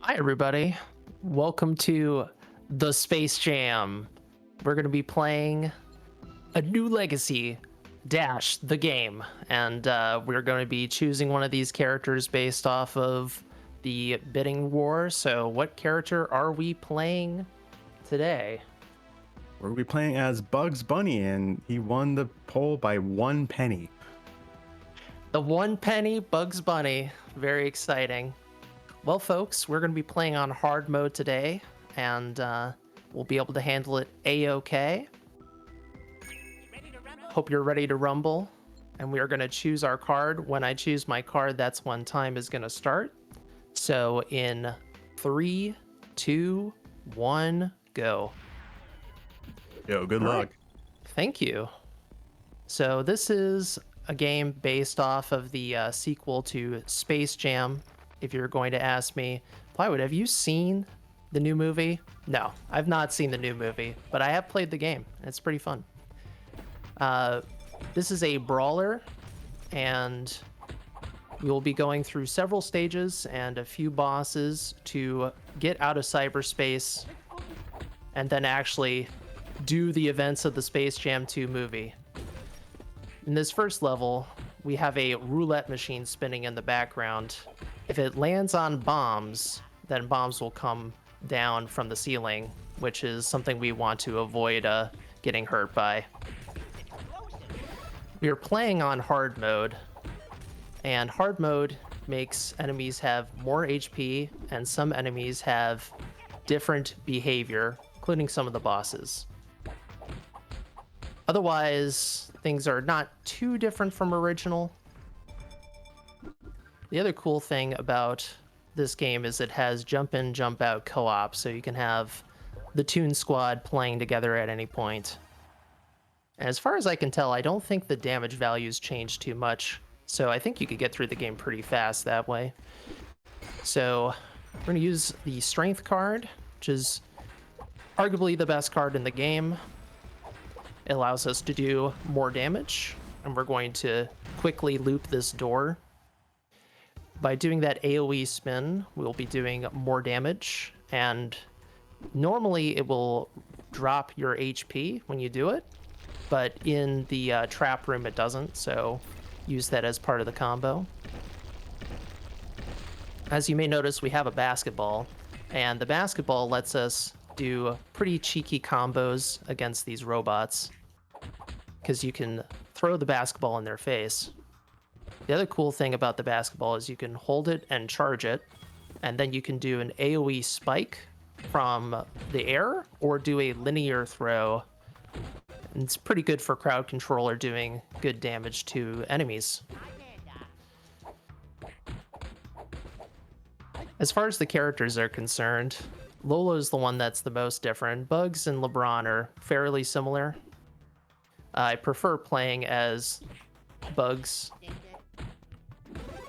Hi, everybody. Welcome to the Space Jam. We're going to be playing a new legacy dash the game, and we're going to be choosing one of these characters based off of the bidding war. So, what character are we playing today? We're gonna be playing as Bugs Bunny, and he won the poll by 1 penny. The one penny Bugs Bunny. Very exciting. Well, folks, we're going to be playing on hard mode today, and we'll be able to handle it a-okay. Hope you're ready to rumble, and we are going to choose our card. When I choose my card, that's when time is going to start. So in 3, 2, 1, go. Yo, good luck. Thank you. So this is a game based off of the sequel to Space Jam. If you're going to ask me, Plywood, have you seen the new movie? No, I've not seen the new movie, but I have played the game. It's pretty fun. This is a brawler, and you'll be going through several stages and a few bosses to get out of cyberspace and then actually do the events of the Space Jam 2 movie. In this first level, we have a roulette machine spinning in the background. If it lands on bombs, then bombs will come down from the ceiling, which is something we want to avoid getting hurt by. We are playing on hard mode, and hard mode makes enemies have more HP, and some enemies have different behavior, including some of the bosses. Otherwise, things are not too different from original. The other cool thing about this game is it has jump in, jump out co-op, so you can have the Toon Squad playing together at any point. And as far as I can tell, I don't think the damage values changed too much, so I think you could get through the game pretty fast that way. So we're going to use the Strength card, which is arguably the best card in the game. It allows us to do more damage, and we're going to quickly loop this door. By doing that AoE spin, we'll be doing more damage, and normally it will drop your HP when you do it, but in the trap room it doesn't, so use that as part of the combo. As you may notice, we have a basketball, and the basketball lets us do pretty cheeky combos against these robots, because you can throw the basketball in their face. The other cool thing about the basketball is you can hold it and charge it, and then you can do an AoE spike from the air or do a linear throw. And it's pretty good for crowd control or doing good damage to enemies. As far as the characters are concerned, Lolo's the one that's the most different. Bugs and LeBron are fairly similar. I prefer playing as Bugs.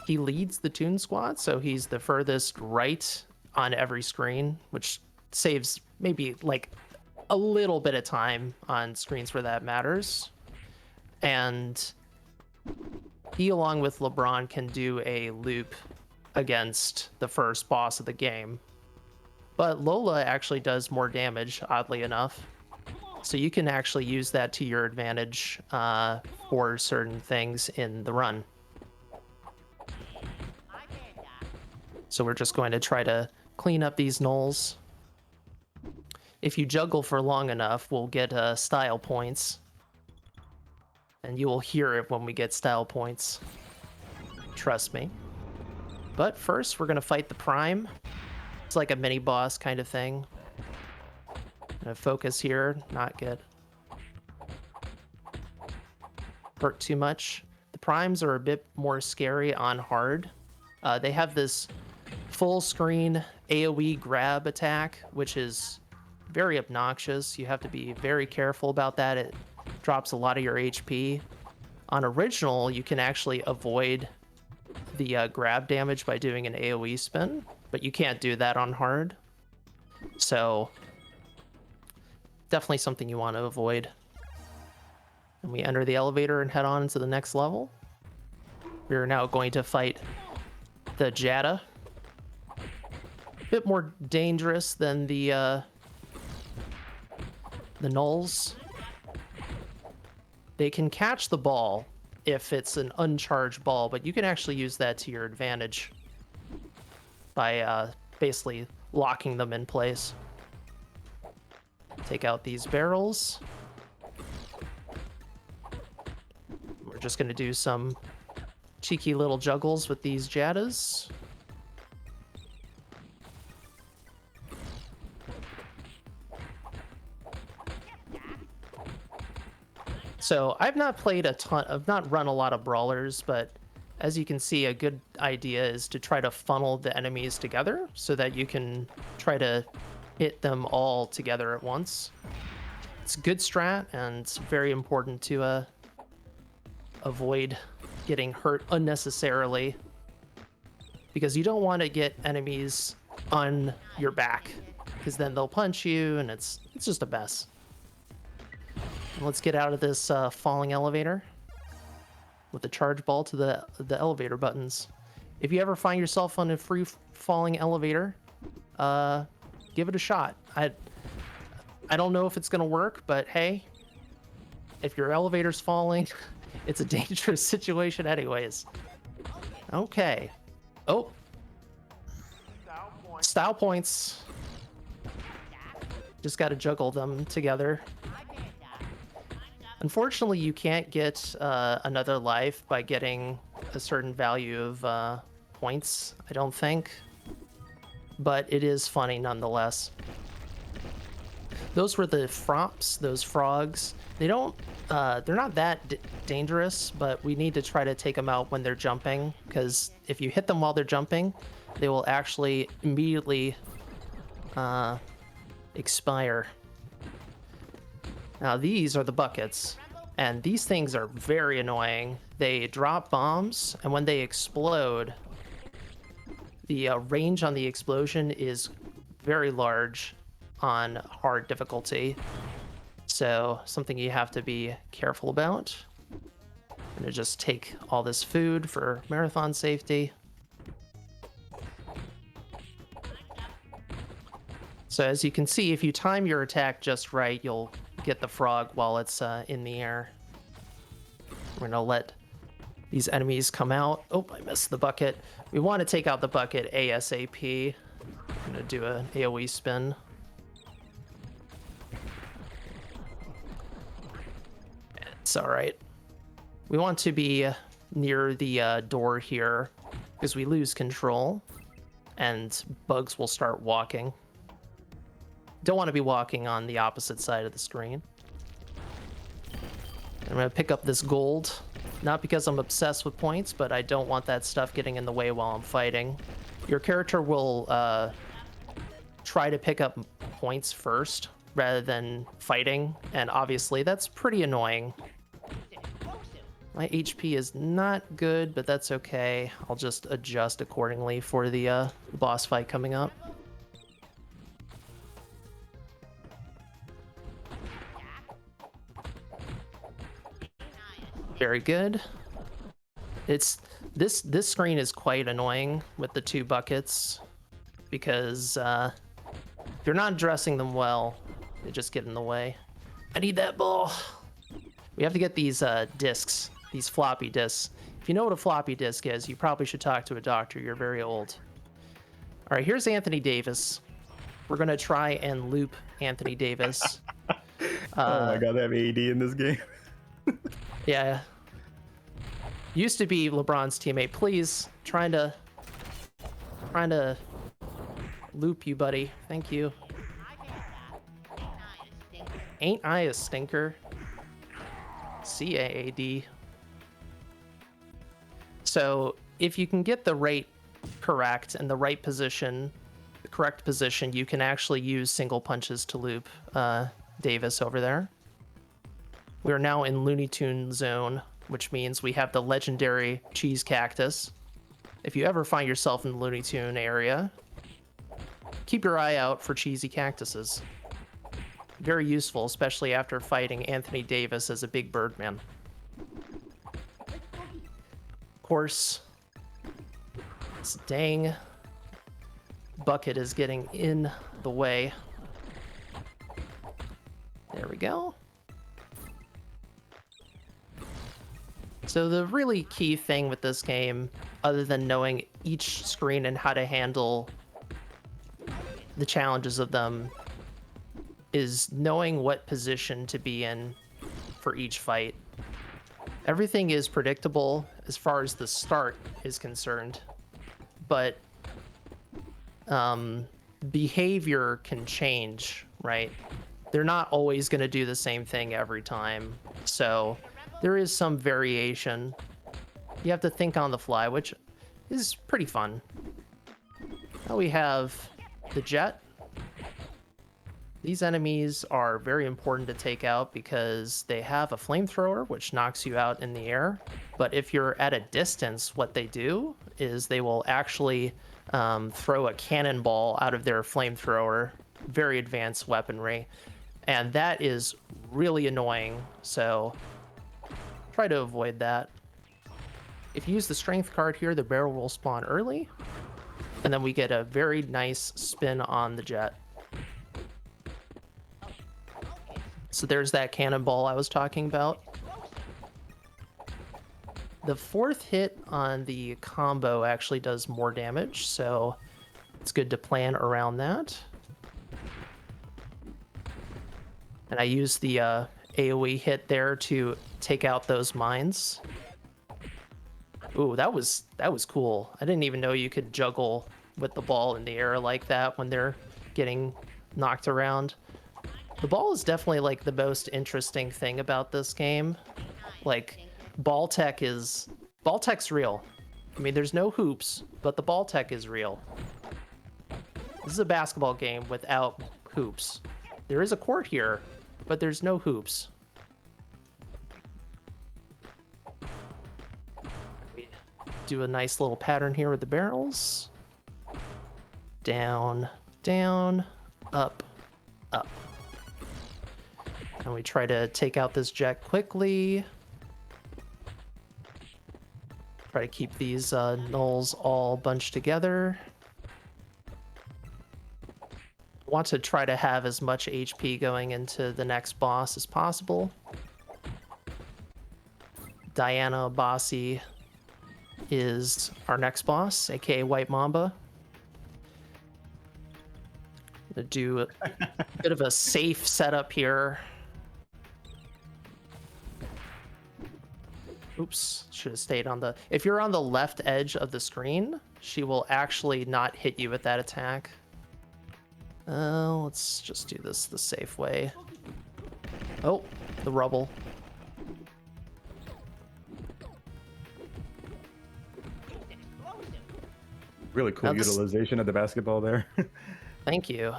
He leads the Toon Squad, so he's the furthest right on every screen, which saves maybe like a little bit of time on screens where that matters. And he, along with LeBron, can do a loop against the first boss of the game. But Lola actually does more damage, oddly enough. So you can actually use that to your advantage for certain things in the run. So we're just going to try to clean up these nulls. If you juggle for long enough, we'll get style points. And you will hear it when we get style points. Trust me. But first, we're going to fight the Prime. It's like a mini boss kind of thing. Gonna focus here, not get hurt too much. The Primes are a bit more scary on hard. They have this full screen AoE grab attack, which is very obnoxious. You have to be very careful about that. It drops a lot of your HP. On original, you can actually avoid the grab damage by doing an AoE spin, but you can't do that on hard. So definitely something you want to avoid. And we enter the elevator and head on into the next level. We are now going to fight the Jada. bit more dangerous than the nulls. They can catch the ball if it's an uncharged ball, but you can actually use that to your advantage by basically locking them in place. Take out these barrels. We're just going to do some cheeky little juggles with these Jaddas. So I've not played a ton, I've not run a lot of brawlers, but as you can see, a good idea is to try to funnel the enemies together so that you can try to hit them all together at once. It's a good strat, and it's very important to avoid getting hurt unnecessarily, because you don't want to get enemies on your back, because then they'll punch you, and it's just a mess. Let's get out of this falling elevator with the charge ball to the elevator buttons. If you ever find yourself on a free falling elevator, give it a shot. I don't know if it's gonna work, but hey, if your elevator's falling, it's a dangerous situation anyways. Okay. Oh. Style points. Just gotta juggle them together. Unfortunately, you can't get another life by getting a certain value of points, I don't think. But it is funny nonetheless. Those were the frops, those frogs. They don't, they're not that dangerous, but we need to try to take them out when they're jumping, because if you hit them while they're jumping, they will actually immediately expire. Now these are the buckets, and these things are very annoying. They drop bombs, and when they explode, the range on the explosion is very large on hard difficulty. So something you have to be careful about. I'm gonna just take all this food for marathon safety. So as you can see, if you time your attack just right, you'll get the frog while it's in the air. We're gonna let these enemies come out. Oh, I missed the bucket. We want to take out the bucket ASAP. I'm gonna do an AoE spin. It's all right. We want to be near the door here because we lose control and bugs will start walking. Don't want to be walking on the opposite side of the screen. I'm gonna pick up this gold, not because I'm obsessed with points, but I don't want that stuff getting in the way while I'm fighting. Your character will try to pick up points first rather than fighting, and obviously that's pretty annoying. My HP is not good, but that's okay. I'll just adjust accordingly for the boss fight coming up. Very good. It's this screen is quite annoying with the two buckets because if you're not addressing them well, they just get in the way. I need that ball. We have to get these discs, these floppy disks. If you know what a floppy disk is, you probably should talk to a doctor. You're very old. All right, here's Anthony Davis. We're gonna try and loop Anthony Davis. Oh my god, they have AD in this game. Yeah. Used to be LeBron's teammate. Please, trying to loop you, buddy. Thank you. Ain't I a stinker? CAAD. So if you can get the rate correct and the right position, the correct position, you can actually use single punches to loop Davis over there. We are now in Looney Tune zone, which means we have the legendary cheese cactus. If you ever find yourself in the Looney Tune area, keep your eye out for cheesy cactuses. Very useful, especially after fighting Anthony Davis as a big birdman. Of course, this dang bucket is getting in the way. There we go. So the really key thing with this game, other than knowing each screen and how to handle the challenges of them, is knowing what position to be in for each fight. Everything is predictable as far as the start is concerned, but behavior can change, right? They're not always going to do the same thing every time, so there is some variation. You have to think on the fly, which is pretty fun. Now we have the jet. These enemies are very important to take out because they have a flamethrower, which knocks you out in the air. But if you're at a distance, what they do is they will actually throw a cannonball out of their flamethrower, very advanced weaponry. And that is really annoying, so try to avoid that. If you use the strength card here, the barrel will spawn early, and then we get a very nice spin on the jet. So there's that cannonball I was talking about. The fourth hit on the combo actually does more damage, so it's good to plan around that. And I used the AoE hit there to take out those mines. Ooh, that was cool. I didn't even know you could juggle with the ball in the air like that when they're getting knocked around. The ball is definitely like the most interesting thing about this game. Like, ball tech's real. I mean, there's no hoops, but the ball tech is real. This is a basketball game without hoops. There is a court here, but there's no hoops. We do a nice little pattern here with the barrels. Down, down, up, up. And we try to take out this jet quickly. Try to keep these nulls all bunched together. Want to try to have as much HP going into the next boss as possible. Diana Bossy is our next boss, aka White Mamba. Gonna do a bit of a safe setup here. Oops, should have stayed on the... If you're on the left edge of the screen, she will actually not hit you with that attack. Let's just do this the safe way. Oh, the rubble. Really cool utilization of the basketball there. Thank you.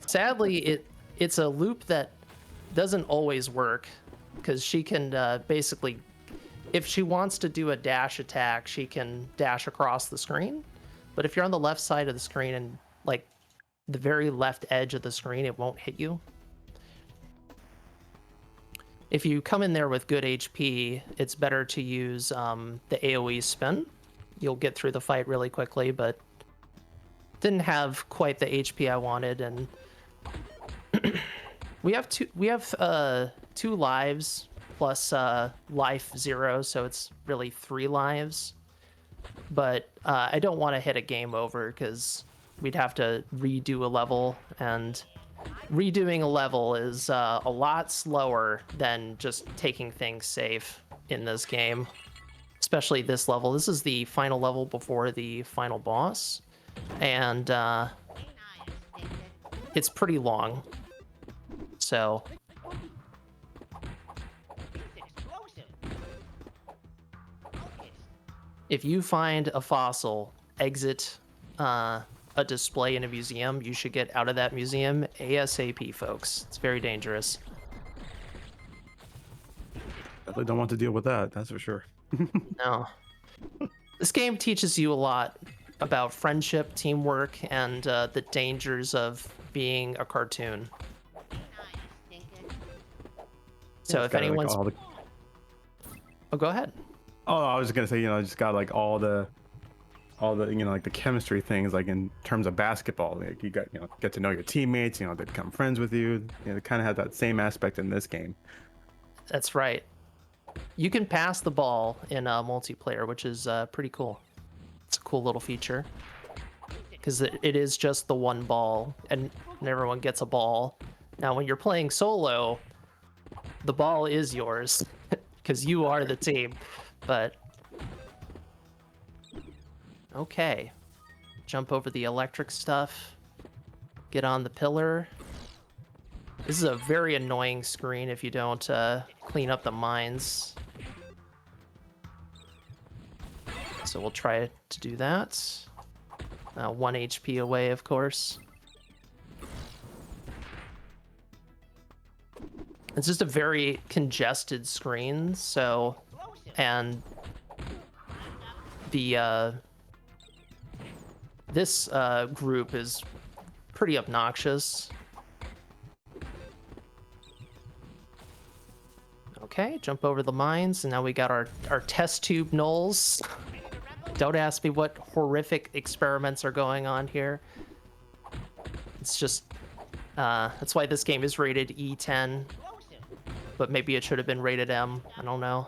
Sadly, it's a loop that doesn't always work, because she can basically... If she wants to do a dash attack, she can dash across the screen. But if you're on the left side of the screen and, like, the very left edge of the screen, it won't hit you. If you come in there with good HP, it's better to use the AoE spin. You'll get through the fight really quickly, but didn't have quite the HP I wanted, and we have two lives plus life 0, so it's really 3 lives. But I don't want to hit a game over because we'd have to redo a level, and redoing a level is a lot slower than just taking things safe in this game, especially this level. This is the final level before the final boss, and it's pretty long, so if you find a fossil, exit a display in a museum, you should get out of that museum ASAP, folks. It's very dangerous. Definitely don't want to deal with that, that's for sure. No. This game teaches you a lot about friendship, teamwork, and the dangers of being a cartoon. So if anyone's... Like Oh, go ahead. Oh, I was just gonna say, you know, just got like all the all the like the chemistry things, like in terms of basketball, like you got get to know your teammates, they become friends with you. They kind of have that same aspect in this game. That's right. You can pass the ball in multiplayer, which is pretty cool. It's a cool little feature because it is just the one ball, and everyone gets a ball. Now, when you're playing solo, the ball is yours because you are the team. But okay, jump over the electric stuff, get on the pillar. This is a very annoying screen if you don't clean up the mines. So we'll try to do that. 1 HP away, of course. It's just a very congested screen, so... And the this group is pretty obnoxious. Okay, jump over the mines, and now we got our test tube gnolls. Don't ask me what horrific experiments are going on here. It's just that's why this game is rated E10, but maybe it should have been rated M. I don't know.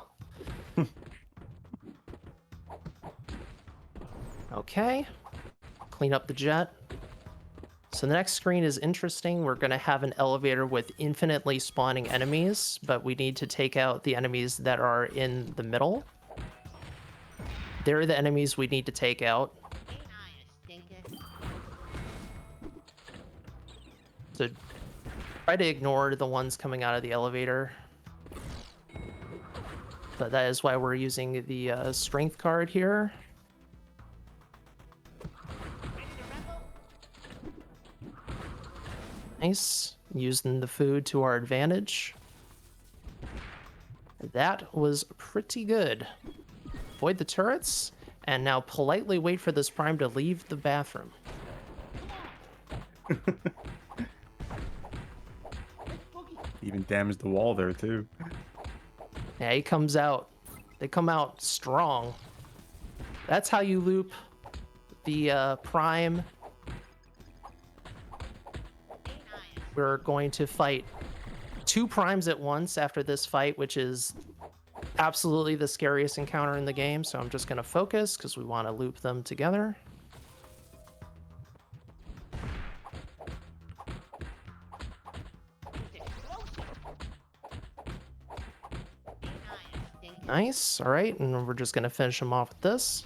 Okay, clean up the jet. So the next screen is interesting. We're going to have an elevator with infinitely spawning enemies, but we need to take out the enemies that are in the middle. They're the enemies we need to take out. So try to ignore the ones coming out of the elevator. But that is why we're using the strength card here. Nice. Using the food to our advantage. That was pretty good. Avoid the turrets, and now politely wait for this prime to leave the bathroom. Even damaged the wall there too. Yeah, he comes out. They come out strong. That's how you loop the prime. We're going to fight 2 primes at once after this fight, which is absolutely the scariest encounter in the game. So I'm just going to focus because we want to loop them together. Nice. All right, and we're just going to finish them off with this.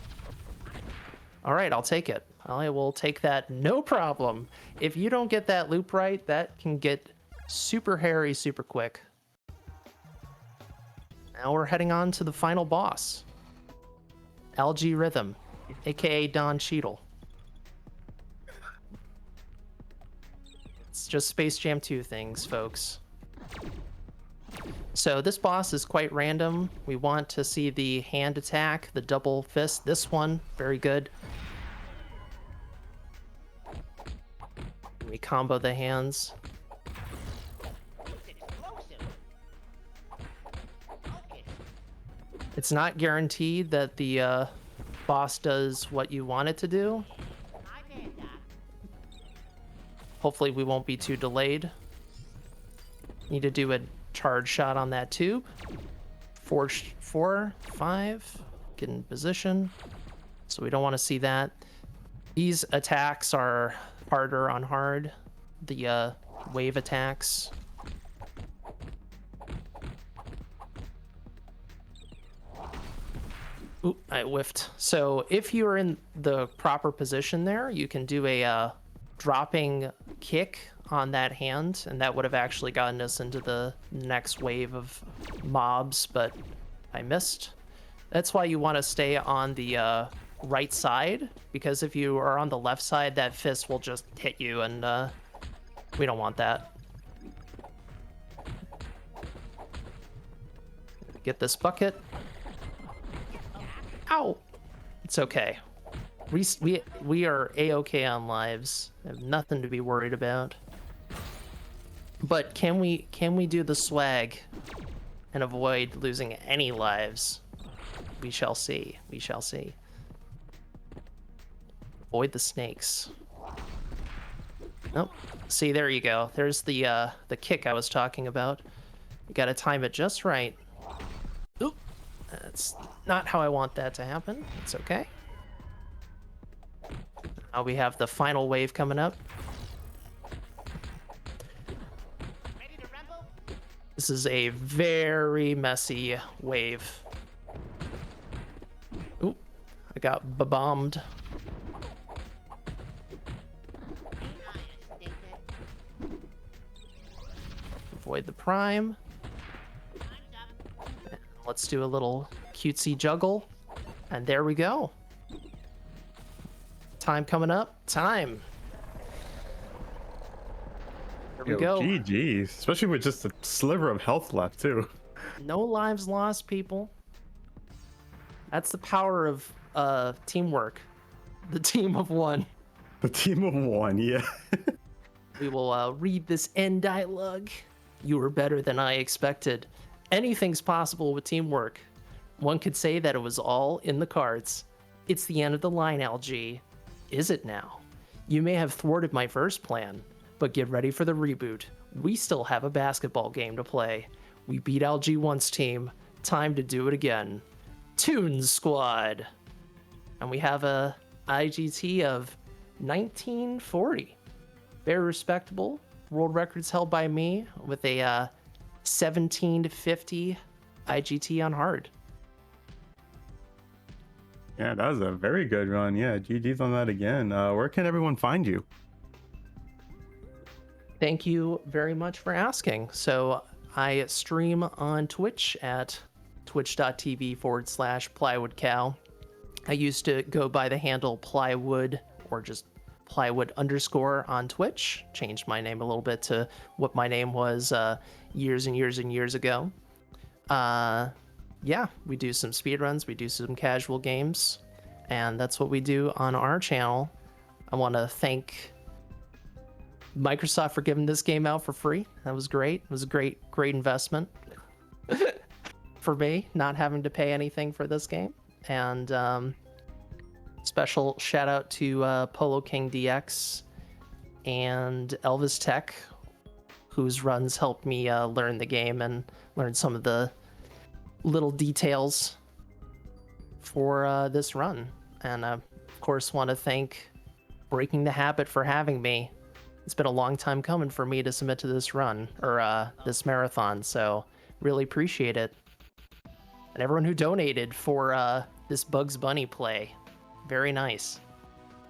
All right, I'll take it. I will take that, no problem. If you don't get that loop right, that can get super hairy super quick. Now we're heading on to the final boss. LG Rhythm, aka Don Cheadle. It's just Space Jam 2 things, folks. So this boss is quite random. We want to see the hand attack, the double fist. This one, very good. We combo the hands. It's not guaranteed that the boss does what you want it to do. Hopefully we won't be too delayed. Need to do a charge shot on that tube. 4, 5, get in position. So we don't want to see that. These attacks are harder on hard. The wave attacks. Oop, I whiffed. So if you're in the proper position there, you can do a dropping kick on that hand, and that would have actually gotten us into the next wave of mobs, but I missed. That's why you want to stay on the right side, because if you are on the left side, that fist will just hit you, and we don't want that. Get this bucket. Ow! It's okay. We are A-okay on lives. Have nothing to be worried about. But can we do the swag and avoid losing any lives? We shall see. We shall see. Avoid the snakes. Nope. See, there you go. There's the kick I was talking about. You gotta time it just right. Oop. That's not how I want that to happen. It's okay. Now we have the final wave coming up. This is a very messy wave. Oop. I got bombed. Avoid the prime. Let's do a little cutesy juggle. And there we go. Time coming up. Time. There we Yo, go. GG's. Especially with just a sliver of health left, too. No lives lost, people. That's the power of teamwork. The team of one. The team of one, yeah. We will read this end dialogue. You were better than I expected. Anything's possible with teamwork. One could say that it was all in the cards. It's the end of the line, LG. Is it now? You may have thwarted my first plan, but get ready for the reboot. We still have a basketball game to play. We beat LG once, team. Time to do it again. Toon Squad. And we have a IGT of 1940. Very respectable. World records held by me with a 1750 IGT on hard. Yeah, that was a very good run. Yeah, GG's on that again. Where can everyone find you? Thank you very much for asking. So I stream on Twitch at twitch.tv/PlywoodCow. I used to go by the handle Plywood or just Plywood _ on Twitch. Changed my name a little bit to what my name was years and years and years ago. Yeah, we do some speedruns, we do some casual games, and that's what we do on our channel. I want to thank Microsoft for giving this game out for free. That was great. It was a great investment for me, not having to pay anything for this game. And special shout out to Polo King DX and Elvis Tech, whose runs helped me learn the game and learn some of the little details for this run. And of course want to thank Breaking the Habit for having me. It's been a long time coming for me to submit to this run, or this marathon, so really appreciate it. And everyone who donated for this Bugs Bunny play, very nice.